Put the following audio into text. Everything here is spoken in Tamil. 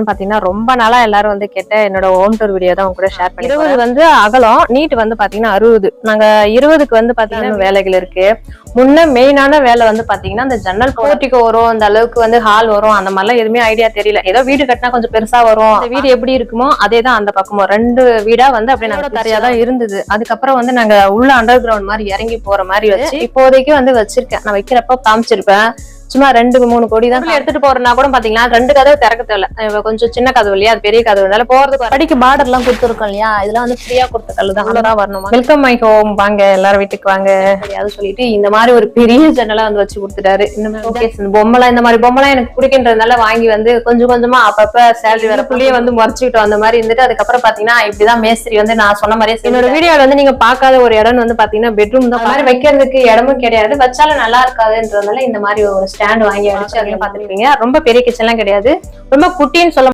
பாத்தீங்கன்னா ரொம்ப நாளா எல்லாரும் வந்து கேட்ட என்னோட ஹோம் டூர் வீடியோ தான் உங்க கூட ஷேர் பண்ணி 20 வந்து அகலம் நீட் வந்து பாத்தீங்கன்னா 60 நாங்க 20க்கு வந்து பாத்தீங்கன்னா வேலைகள் இருக்கு. முன்ன மெயினான வேலை வந்து பாத்தீங்கன்னா அந்த ஜன்னல் போர்ட்டிகோ வரும், அந்த அளவுக்கு வந்து ஹால் வரும், அந்த மாதிரிலாம் எதுவுமே ஐடியா தெரியல. ஏதோ வீடு கட்டினா கொஞ்சம் பெருசா வரும், அந்த வீடு எப்படி இருக்குமோ அதேதான் அந்த பக்கமும் 2 வீடா வந்து அப்படியே நாங்க தரையா தான் இருந்தது. அதுக்கப்புறம் வந்து நாங்க உள்ள அண்டர் கிரவுண்ட் மாதிரி இறங்கி போற மாதிரி வச்சு இப்போதைக்கு வந்து வச்சிருக்கேன். நான் வைக்கிறப்ப காமிச்சிருப்பேன். சும்மா 2-3 கோடி தான் எடுத்துட்டு போறேன்னா கூட பாத்தீங்கன்னா 2 கதவு திறக்க தேவையில்ல, கொஞ்சம் சின்ன கதவு இல்லையா, அது பெரிய கதவுனால போறதுக்கு படிக்கு பார்டர் எல்லாம் கொடுத்துருக்கோம் இல்லையா, இதெல்லாம் வந்து ஃப்ரீயா கொடுத்த கல்லு தான். அவ்வளவுதான் வரணும். வெல்கம் மை ஹோம், வாங்க எல்லாரும் வீட்டுக்கு வாங்க அது சொல்லிட்டு இந்த மாதிரி ஒரு பெரிய ஜன்னலா வந்து வச்சு கொடுத்துட்டாரு. இந்த பொம்மைலாம் இந்த மாதிரி பொம்மைலாம் எனக்கு பிடிக்கின்றதுனால வாங்கி வந்து கொஞ்சம் கொஞ்சமா அப்பப்ப சேலரி வரக்குள்ளேயே வந்து முறைச்சுக்கிட்டோம். அந்த மாதிரி இருந்துட்டு அதுக்கப்புறம் பாத்தீங்கன்னா இப்படிதான் மேஸ்திரி வந்து நான் சொன்ன மாதிரியே என்னோட வீடியோல வந்து நீங்க பாக்காத ஒரு இடம் வந்து பாத்தீங்கன்னா பெட்ரூம் தான். மாதிரி வைக்கிறதுக்கு இடமும் கிடையாது, வச்சாலும் நல்லா இருக்காதுன்றதுனால இந்த மாதிரி ஒரு ஸ்டாண்ட் வாங்கி அடிச்சு அதையும் பாத்துருக்கீங்க. ரொம்ப பெரிய கிச்சன் எல்லாம் கிடையாது, ரொம்ப குட்டின்னு சொல்ல